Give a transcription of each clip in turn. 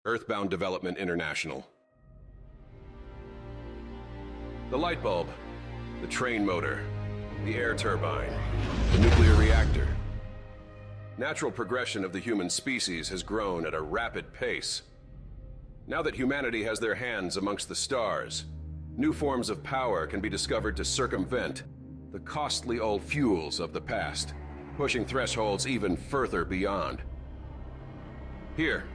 Earthbound Development International. The light bulb, the train motor, the air turbine, the nuclear reactor. Natural progression of the human species has grown at a rapid pace. Now that humanity has their hands amongst the stars, new forms of power can be discovered to circumvent the costly old fuels of the past, pushing thresholds even further beyond. Here,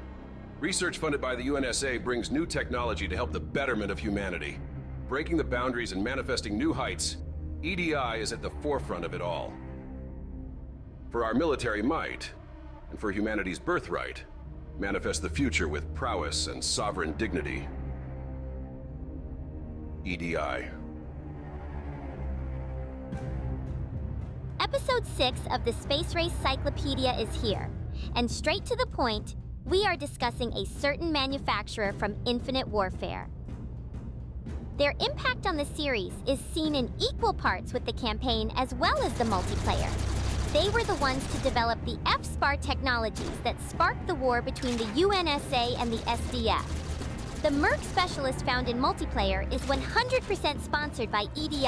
research funded by the UNSA brings new technology to help the betterment of humanity. Breaking the boundaries and manifesting new heights, EDI is at the forefront of it all. For our military might, and for humanity's birthright, manifest the future with prowess and sovereign dignity. EDI. Episode 6 of the Space Race Cyclopedia is here, and straight to the point, we are discussing a certain manufacturer from Infinite Warfare. Their impact on the series is seen in equal parts with the campaign as well as the multiplayer. They were the ones to develop the F-SPAR technologies that sparked the war between the UNSA and the SDF. The Merc Specialist found in multiplayer is 100% sponsored by EDI,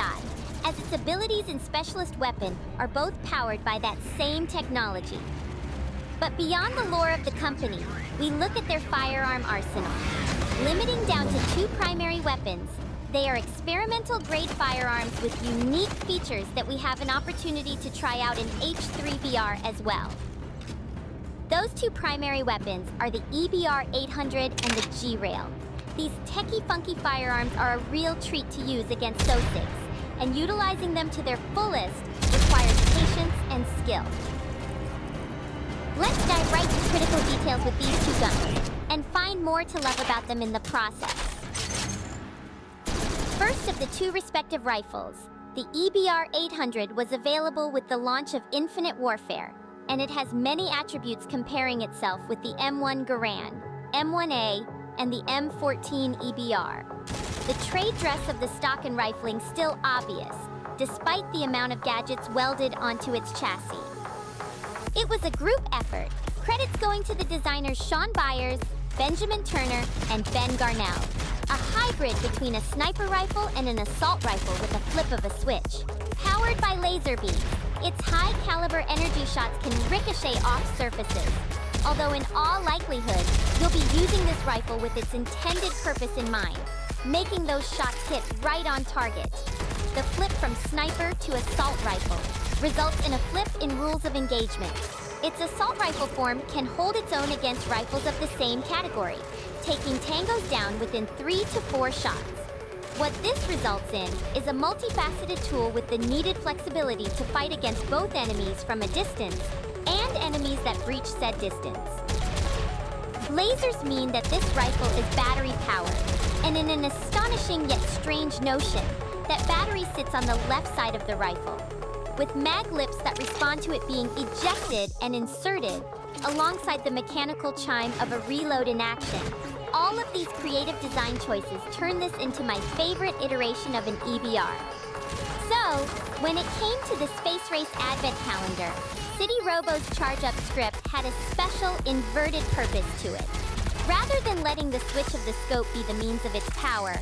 as its abilities and specialist weapon are both powered by that same technology. But beyond the lore of the company, we look at their firearm arsenal. Limiting down to 2 primary weapons, they are experimental-grade firearms with unique features that we have an opportunity to try out in H3VR as well. Those 2 primary weapons are the EBR-800 and the G-Rail. These techie-funky firearms are a real treat to use against SO6, and utilizing them to their fullest requires patience and skill. Let's dive right to critical details with these 2 guns, and find more to love about them in the process. First of the 2 respective rifles, the EBR-800 was available with the launch of Infinite Warfare, and it has many attributes comparing itself with the M1 Garand, M1A, and the M14 EBR. The trade dress of the stock and rifling still obvious, despite the amount of gadgets welded onto its chassis. It was a group effort, credits going to the designers Sean Byers, Benjamin Turner, and Ben Garnell. A hybrid between a sniper rifle and an assault rifle with a flip of a switch. Powered by laser beams, its high-caliber energy shots can ricochet off surfaces. Although in all likelihood, you'll be using this rifle with its intended purpose in mind, making those shots hit right on target. The flip from sniper to assault rifle results in a flip in rules of engagement. Its assault rifle form can hold its own against rifles of the same category, taking tangos down within 3 to 4 shots. What this results in is a multifaceted tool with the needed flexibility to fight against both enemies from a distance and enemies that breach said distance. Lasers mean that this rifle is battery powered, and in an astonishing yet strange notion, that battery sits on the left side of the rifle, with mag lips that respond to it being ejected and inserted alongside the mechanical chime of a reload in action. All of these creative design choices turn this into my favorite iteration of an EBR. So, when it came to the Space Race Advent Calendar, City Robo's Charge Up script had a special inverted purpose to it. Rather than letting the switch of the scope be the means of its power,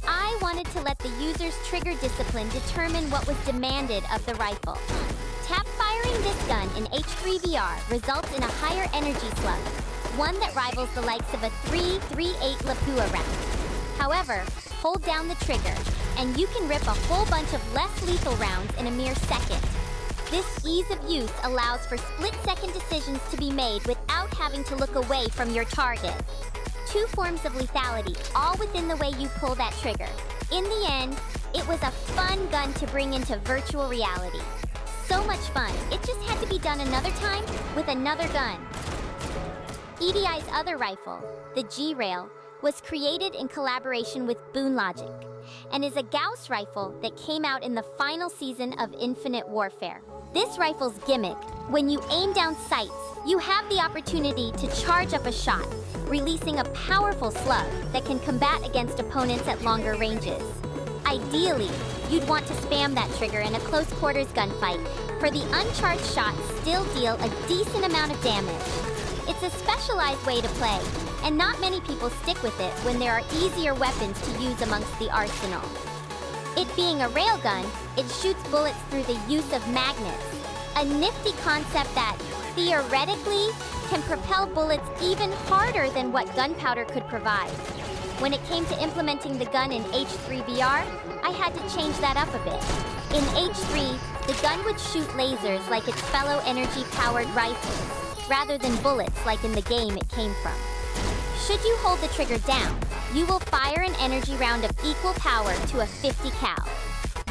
I wanted to let the user's trigger discipline determine what was demanded of the rifle. Tap firing this gun in H3VR results in a higher energy slug, one that rivals the likes of a 3.38 Lapua round. However, hold down the trigger, and you can rip a whole bunch of less lethal rounds in a mere second. This ease of use allows for split-second decisions to be made without having to look away from your target. 2 forms of lethality, all within the way you pull that trigger. In the end, it was a fun gun to bring into virtual reality. So much fun, it just had to be done another time with another gun. EDI's other rifle, the G-Rail, was created in collaboration with Boon Logic, and is a Gauss rifle that came out in the final season of Infinite Warfare. This rifle's gimmick, when you aim down sights, you have the opportunity to charge up a shot, releasing a powerful slug that can combat against opponents at longer ranges. Ideally, you'd want to spam that trigger in a close-quarters gunfight, for the uncharged shots still deal a decent amount of damage. It's a specialized way to play, and not many people stick with it when there are easier weapons to use amongst the arsenal. It being a railgun, it shoots bullets through the use of magnets, a nifty concept that, theoretically, can propel bullets even harder than what gunpowder could provide. When it came to implementing the gun in H3VR, I had to change that up a bit. In H3, the gun would shoot lasers like its fellow energy-powered rifles, rather than bullets like in the game it came from. Should you hold the trigger down, you will fire an energy round of equal power to a 50 cal.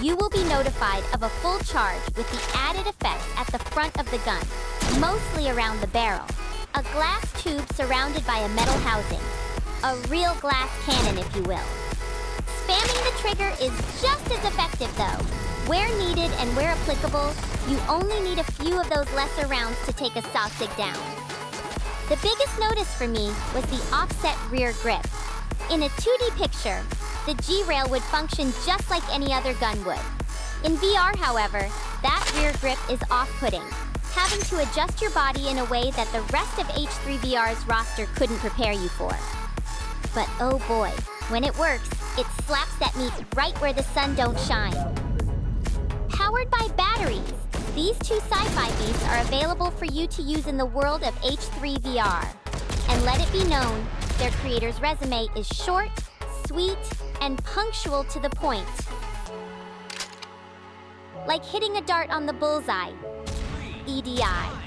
You will be notified of a full charge with the added effects at the front of the gun, mostly around the barrel. A glass tube surrounded by a metal housing. A real glass cannon, if you will. Spamming the trigger is just as effective, though. Where needed and where applicable, you only need a few of those lesser rounds to take a sausage down. The biggest notice for me was the offset rear grip. In a 2D picture, the G-rail would function just like any other gun would. In VR, however, that rear grip is off-putting, having to adjust your body in a way that the rest of H3VR's roster couldn't prepare you for. But oh boy, when it works, it slaps that meat right where the sun don't shine. Powered by batteries, these two sci-fi beasts are available for you to use in the world of H3VR. And let it be known, their creator's resume is short, sweet, and punctual to the point. Like hitting a dart on the bullseye. EDI.